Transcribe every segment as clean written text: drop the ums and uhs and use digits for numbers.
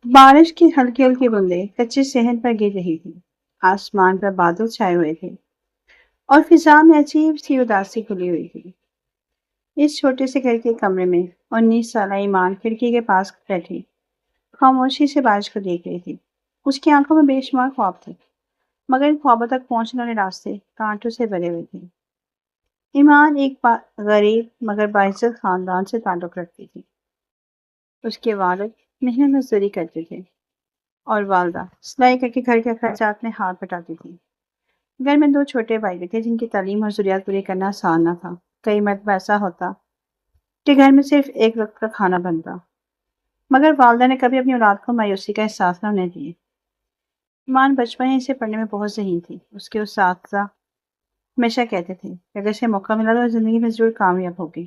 بارش کی ہلکی ہلکی بوندیں کچے صحن پر گر رہی تھی۔ آسمان پر بادل چھائے ہوئے تھے اور فضا میں عجیب سی اداسی کھلی ہوئی تھی۔ اس چھوٹے سے گھر کے کمرے میں 19 سالہ ایمان کھڑکی کے پاس بیٹھی خاموشی سے بارش کو دیکھ رہی تھی۔ اس کی آنکھوں میں بے شمار خواب تھے، مگر ان خوابوں تک پہنچنے والے راستے کانٹوں سے بھرے ہوئے تھے۔ ایمان ایک غریب مگر باعزت خاندان سے تعلق رکھتی تھی۔ اس کے والد محنت مزدوری کرتے تھے اور والدہ سلائی کر کے گھر کے اخراجات میں ہاتھ بٹاتی تھی۔ گھر میں 2 چھوٹے بھائی بھی تھے جن کی تعلیم اور ضروریات پوری کرنا آسان نہ تھا۔ کئی مرتبہ ایسا ہوتا کہ گھر میں صرف ایک وقت کا کھانا بنتا، مگر والدہ نے کبھی اپنی اولاد کو مایوسی کا احساس نہ ہونے دیے۔ ایمان بچپن ہی سے پڑھنے میں بہت ذہین تھی۔ اس کے اساتذہ ہمیشہ کہتے تھے کہ اگر اسے موقع ملا تو زندگی میں ضرور کامیاب ہوگی،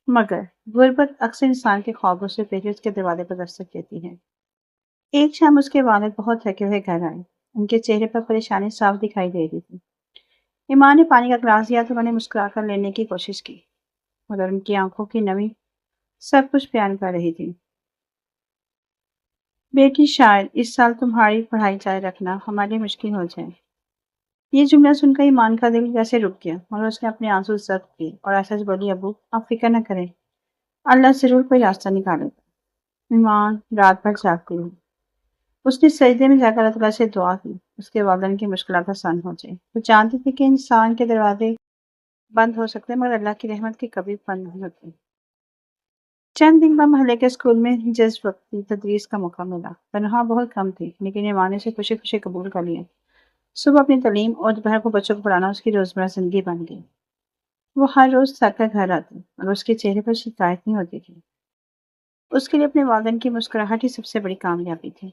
مگر غربت اکثر انسان کے خوابوں سے پہلے اس کے دروازے پر دستک دیتی ہے۔ ایک شام اس کے والد بہت تھکے ہوئے گھر آئے۔ ان کے چہرے پر پریشانی صاف دکھائی دے رہی تھی۔ ایمان نے پانی کا گلاس دیا تو انہیں مسکرا کر لینے کی کوشش کی، مگر ان کی آنکھوں کی نمی سب کچھ بیان کر رہی تھی۔ بیٹی شاید اس سال تمہاری پڑھائی جاری رکھنا ہمارے لیے مشکل ہو جائے۔ یہ جملہ سن کر ایمان کا دل جیسے رک گیا، مگر اس نے اپنے آنسو ضبط کیے اور ایسا بولی، ابو آپ فکر نہ کریں، اللہ ضرور کوئی راستہ نکالے گا۔ ایمان رات بھر جاگتی رہی۔ اس نے سجدے میں جا کر اللہ تعالیٰ سے دعا کی اس کے والدین کی مشکلات آسان ہو جائے۔ وہ جانتی تھی کہ انسان کے دروازے بند ہو سکتے ہیں، مگر اللہ کی رحمت کے کبھی بند نہیں ہوتے۔ چند دن بعد محلے کے اسکول میں جذب وقتی تدریس کا موقع ملا۔ تنخواہ بہت کم تھی، لیکن ایمان نے اسے خوشی خوشی قبول کر لیا۔ صبح اپنی تعلیم اور دوپہر کو بچوں کو پڑھانا اس کی روزمرہ زندگی بن گئی۔ وہ ہر روز تھک کر گھر آتی اور اس کے چہرے پر شکایت نہیں ہوتی تھی۔ اس کے لیے اپنے والدین کی مسکراہٹ ہی سب سے بڑی کامیابی تھی۔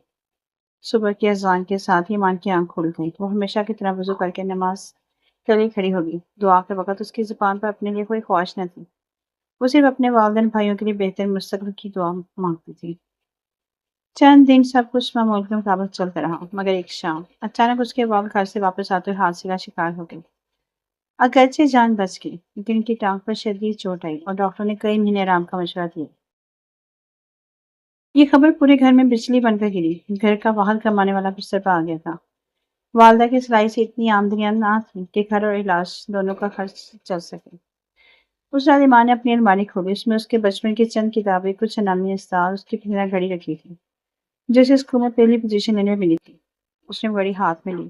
صبح کی اذان کے ساتھ ہی ایمان کی آنکھ کھل گئی۔ وہ ہمیشہ کی طرح وضو کر کے نماز کے لیے کھڑی ہو گئی۔ دعا کے وقت اس کی زبان پر اپنے لیے کوئی خواہش نہ تھی، وہ صرف اپنے والدین بھائیوں کے لیے بہتر مستقبل کی دعا مانگتی تھی۔ چند دن سب کچھ معمول کے مطابق چلتا رہا، مگر ایک شام اچانک اس کے والد گھر سے واپس آتے ہوئے حادثے کا شکار ہو گئے۔ اگرچہ جان بچ گئی، لیکن ان کی ٹانگ پر شدید چوٹ آئی اور ڈاکٹر نے کئی مہینے آرام کا مشورہ دیا۔ یہ خبر پورے گھر میں بجلی بن کر گری۔ گھر کا واحد کمانے والا بستر پر آ گیا تھا۔ والدہ کی سلائی سے اتنی آمدنیاں نہ تھی کہ گھر اور علاج دونوں کا خرچ چل سکے۔ اس رات ایمان نے اپنی الماری کھولی۔ اس میں اس کے بچپن کی چند کتابیں، کچھ انعامی اسدار، اس کی پسندیدہ گھڑی رکھی تھی جو اسے اسکول میں پہلی پوزیشن لینے میں ملی تھی۔ اس نے گھڑی ہاتھ میں لی،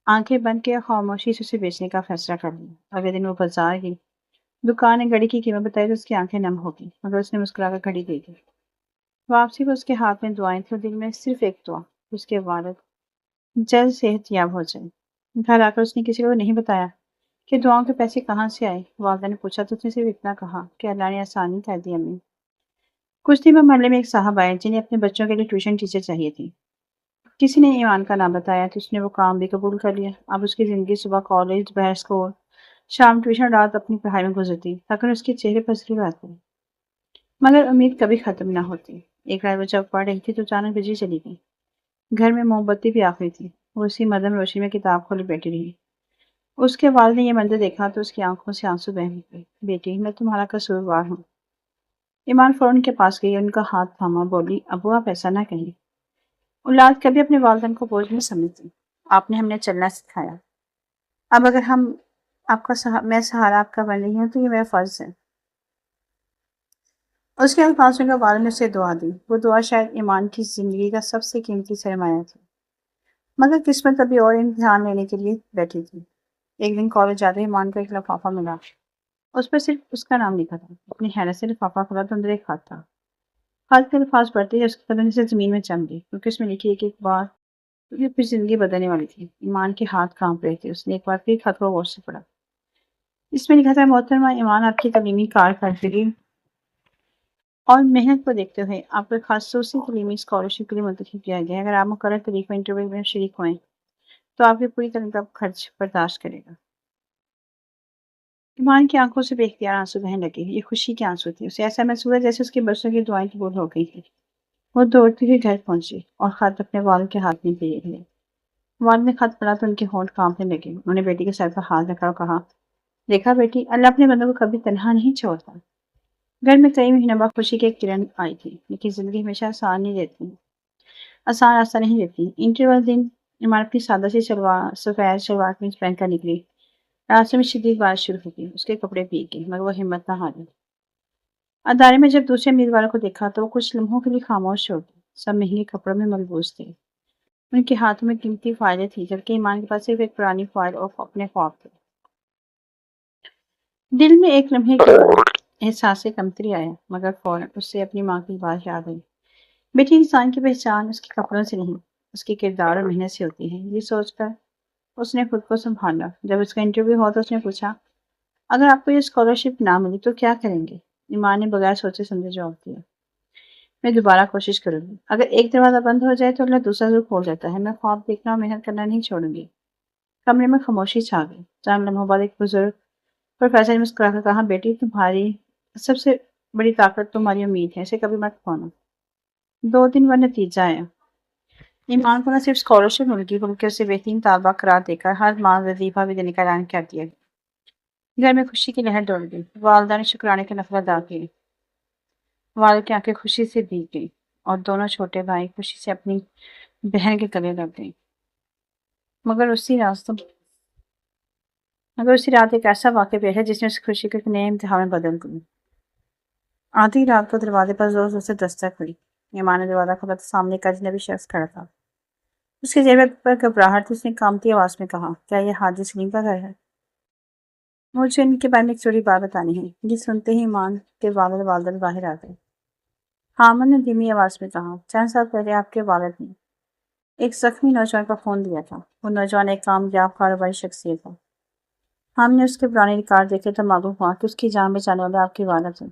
آنکھیں بند کیا، خاموشی سے اسے بیچنے کا فیصلہ کر لیا۔ اگلے دن وہ بازار گئی۔ دکان نے گھڑی کی قیمت بتائی تو اس کی آنکھیں نم ہو گئی، مگر اس نے مسکرا کر گھڑی دے دی۔ واپسی کو اس کے ہاتھ میں دعائیں تھیں اور دل میں صرف ایک دعا، اس کے والد جلد صحت یاب ہو جائے۔ گھر آ کر اس نے کسی کو نہیں بتایا کہ دعاؤں کے پیسے کہاں سے آئے۔ والدہ نے پوچھا تو اس نے صرف اتنا کہا کہ اللہ نے آسانی کر دی امی۔ کچھ دن بعد محلے میں ایک صاحب آئے جنہیں اپنے بچوں کے لیے ٹیوشن ٹیچر چاہیے تھی۔ کسی نے ایمان کا نام بتایا تو اس نے وہ کام بھی قبول کر لیا۔ اب اس کی زندگی صبح کالج، دوپہر اسکول، شام ٹیوشن، رات اپنی پڑھائی میں گزرتی، لیکن اس کے چہرے پر ضرور آتی، مگر امید کبھی ختم نہ ہوتی۔ ایک رات وہ جب پڑھ رہی تھی تو اچانک بجلی چلی گئی۔ گھر میں موم بتی بھی آخری تھی۔ وہ اسی مدھم روشنی میں کتاب کھولے بیٹھی رہی۔ اس کے والد نے یہ منظر دیکھا تو اس کی آنکھوں سے آنسو بہہ گئے۔ بیٹی، میں تمہارا قصوروار ہوں۔ ایمان فوراً کے پاس گئی اور ان کا ہاتھ تھاما، بولی، ابو آپ ایسا نہ کہیں۔ اولاد کبھی اپنے والدین کو بوجھ نہیں سمجھتی۔ آپ نے ہمیں چلنا سکھایا، اب اگر میں سہارا آپ کا بن رہی ہوں تو یہ میرا فرض ہے۔ اس کے الفاظ سن کر والد نے اسے دعا دی۔ وہ دعا شاید ایمان کی زندگی کا سب سے قیمتی سرمایہ تھی، مگر قسمت ابھی اور امتحان لینے کے لیے بیٹھی تھی۔ ایک دن کالج جاتے ایمان کو ایک لفافہ ملا۔ اس پر صرف اس کا نام لکھا تھا۔ اپنی حیرت سے لفافہ کھولا تو اندر ایک خط تھا۔ خط کے الفاظ پڑھتے ہی اس کے قدم سے زمین میں جم گئی، کیونکہ اس میں لکھی ایک بات یہ پھر زندگی بدلنے والی تھی۔ ایمان کے ہاتھ کانپ رہے تھے۔ اس نے ایک بار پھر خط کو غور سے پڑھا۔ اس میں لکھا تھا، محترمہ ایمان، آپ کی تعلیمی کارکردگی اور محنت کو دیکھتے ہوئے آپ کو ایک خصوصی تعلیمی اسکالرشپ کے لیے منتخب کیا گیا ہے۔ اگر آپ مقررہ تاریخ میں انٹرویو میں شریک ہوئیں تو آپ کی پوری تعلیم کا خرچ برداشت کرے گا۔ ایمان کی آنکھوں سے بے اختیار آنسو بہنے لگے۔ یہ خوشی کے آنسو تھے۔ اسے ایسا محسوس ہوا جیسے اس کے برسوں کی دعائیں قبول ہو گئی تھیں۔ وہ دوڑتی ہوئی گھر پہنچی اور خط اپنے والد کے ہاتھ میں دے دیا۔ والد نے خط پڑھا تو ان کے ہونٹ کانپنے لگے۔ انہوں نے بیٹی کے سر پر ہاتھ رکھا اور کہا، دیکھا بیٹی، اللہ اپنے بندوں کو کبھی تنہا نہیں چھوڑتا۔ گھر میں کئی مہینوں بعد خوشی کی ایک کرن آئی تھی، لیکن زندگی ہمیشہ آسان نہیں رہتی۔ آسان راستہ نہیں دیتی۔ انٹرویو والے دن ایمان اپنی سادہ سی سفید شلوار قمیض پہن کر نکلی۔ راستے میں شدید بارش شروع ہو گئی۔ اس کے کپڑے بھیگ گئے مگر وہ ہمت نہ ہاری۔ ادارے میں جب دوسرے امیدواروں کو دیکھا تو وہ کچھ لمحوں کے لیے خاموش ہو گئے۔ سب مہنگے کپڑوں میں ملبوس تھے۔ ان کے ہاتھوں میں قیمتی فائلیں تھیں جبکہ ایمان کے پاس صرف ایک پرانی فائل اور اپنے خواب تھے۔ دل میں ایک لمحے کے لیے احساس کمتری آیا مگر فوراً اس سے اپنی ماں کی بات یاد آئی۔ بیٹی، انسان کی پہچان اس کے کپڑوں سے نہیں، اس کے کردار اور محنت سے ہوتی ہے۔ یہ سوچ کر اس نے خود کو سنبھالا۔ جب اس کا انٹرویو ہوا تو اس نے پوچھا، اگر آپ کو یہ اسکالرشپ نہ ملی تو کیا کریں گے؟ ایمان نے بغیر سوچے سمجھے جواب دیا، میں دوبارہ کوشش کروں گی۔ اگر ایک دروازہ بند ہو جائے تو اللہ دوسرا ضرور کھول دیتا ہے۔ میں خواب دیکھنا اور محنت کرنا نہیں چھوڑوں گی۔ کمرے میں خاموشی چھا گئی۔ چند لمحوں بعد ایک بزرگ پروفیسر نے مسکرا کر کہا، بیٹی، تمہاری سب سے بڑی طاقت تمہاری امید ہے، اسے کبھی مت کھونا۔ 2 دن بعد نتیجہ آیا۔ ایمان کو نہ صرف اسکالرشپ مل گئی بلکہ اسے بہترین طالبہ قرار دے کر ہر ماہ وظیفہ بھی دینے کا اعلان کر دیا گیا۔ گھر میں خوشی کی لہر دوڑ گئی۔ والدہ نے شکرانے کے نفل ادا کیے۔ والد کی آنکھیں خوشی سے بھیگ گئی اور دونوں چھوٹے بھائی خوشی سے اپنی بہن کے گلے لگ گئے۔ مگر اسی رات ایک ایسا واقعہ پیش ہے جس نے اس خوشی کو ایک نئے امتحان میں بدل دی۔ آدھی رات کو دروازے پر زور زور سے دستک ہوئی۔ ایمان نے دروازہ کھولا تو سامنے ایک اجنبی شخص کھڑا تھا۔ اس کے چہرے پر گھبراہٹ تھی۔ اس نے کانپتی آواز میں کہا، کیا یہ حاجی سلیم کا گھر ہے؟ مجھے ان کے بارے میں ایک ضروری بات بتانی ہے۔ یہ سنتے ہی ایمان کے والد والدہ باہر آ گئے۔ حامد نے دھیمی آواز میں کہا، چند سال پہلے آپ کے والد نے ایک زخمی نوجوان کا خون دیا تھا۔ وہ نوجوان ایک کامیاب کاروباری شخصیت تھا۔ ہم نے اس کے پرانے ریکارڈ دیکھے تو معلوم ہوا کہ اس کی جان بچانے والے آپ کے والد تھے۔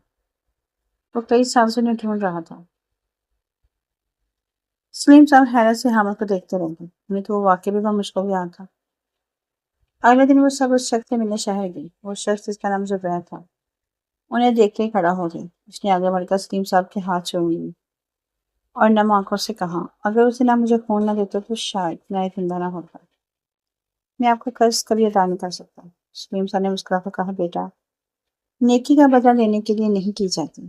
وہ کئی سال سے انہیں ڈھونڈ رہا تھا۔ سلیم صاحب حیرت سے حامد کو دیکھتے رہ گئے۔ انہیں تو وہ واقعہ بھی بہت مشکل یاد تھا۔ اگلے دن وہ سب اس شخص سے ملنے شہر گئی۔ وہ شخص جس کا نام زبیر تھا انہیں دیکھتے ہی کھڑا ہو گیا۔ اس نے آگے بڑھ کر سلیم صاحب کے ہاتھ چھوڑ لیے اور نم آنکھوں سے کہا، اگر اس دن آپ مجھے خون نہ دیتے تو شاید میں زندہ نہ ہوتا۔ میں آپ کا قرض کبھی ادا نہیں کر سکتا۔ سلیم صاحب نے مسکرا کر کہا، بیٹا، نیکی کا بدلہ لینے کے لیے نہیں کی جاتی۔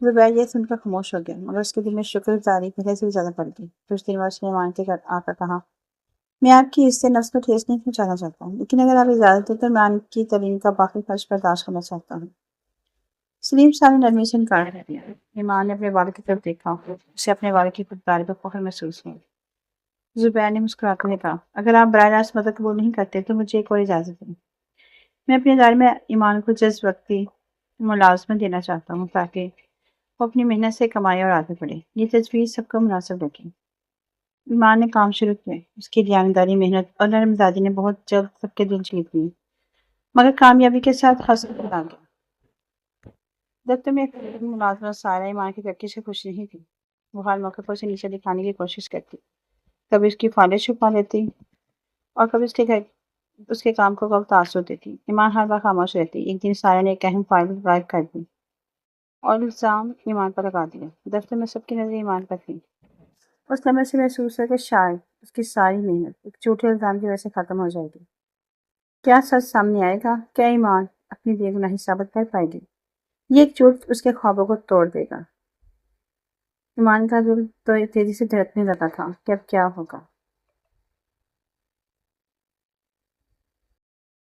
زبیر یہ سن کر خاموش ہو گیا مگر اس کے دل میں شکر گزاری پہلے سے بھی زیادہ بڑھ گئی۔ کچھ دن بعد سلیمان کے گھر آ کر کہا، میں آپ کی اس سے نفس کو ٹھیس نہیں پہنچانا چاہتا ہوں، لیکن اگر آپ اجازت دیں تو میں آپ کی تعلیم کا باقی خرچ برداشت کرنا چاہتا ہوں۔ سلیم صاحب نے نرمی سے انکار کر دیا۔ ایمان نے اپنے والد کی طرف دیکھا۔ اسے اپنے والد کی خودداری پر فخر محسوس ہوا۔ زبیر نے مسکراتے ہوئے کہا، اگر آپ براہ راست مدد قبول نہیں کرتے تو مجھے ایک اور اجازت دیں۔ میں اپنے ادارے میں ایمان کو جز وقتی ملازمت دینا چاہتا ہوں تاکہ وہ اپنی محنت سے کمائے اور آگے بڑھے۔ یہ تجویز سب کو مناسب لگی۔ ایمان نے کام شروع کیا۔ اس کی دیانتداری، محنت اور نرم مزاجی نے بہت جلد سب کے دل جیت لیے مگر کامیابی کے ساتھ حسد بھی آ گیا۔ دفتر میں ایک ملازمت سارا ایمان کی ترقی سے خوش نہیں تھی۔ وہ ہر موقع پر اسے نیچے دکھانے کی کوشش کرتی، کبھی اس کی فائلیں چھپا لیتی اور کبھی اس کے کام کو غلط تاثر دیتی۔ ایمان ہر بار خاموش رہتی۔ ایک دن سارا نے ایک اہم فائل غائب کر دی اور الزام ایمان پر لگا دیا۔ دفتر میں سب کی نظر ایمان پر تھی۔ اس لمحے سے محسوس ہوا کہ شاید اس کی ساری محنت ایک جھوٹے الزام کی وجہ سے ختم ہو جائے گی۔ کیا سچ سامنے آئے گا؟ کیا ایمان اپنی بے گناہی ثابت کر پائے گی؟ یہ ایک جھوٹ اس کے خوابوں کو توڑ دے گا۔ ایمان کا دل تو تیزی سے دھڑکنے لگا تھا کہ اب کیا ہوگا۔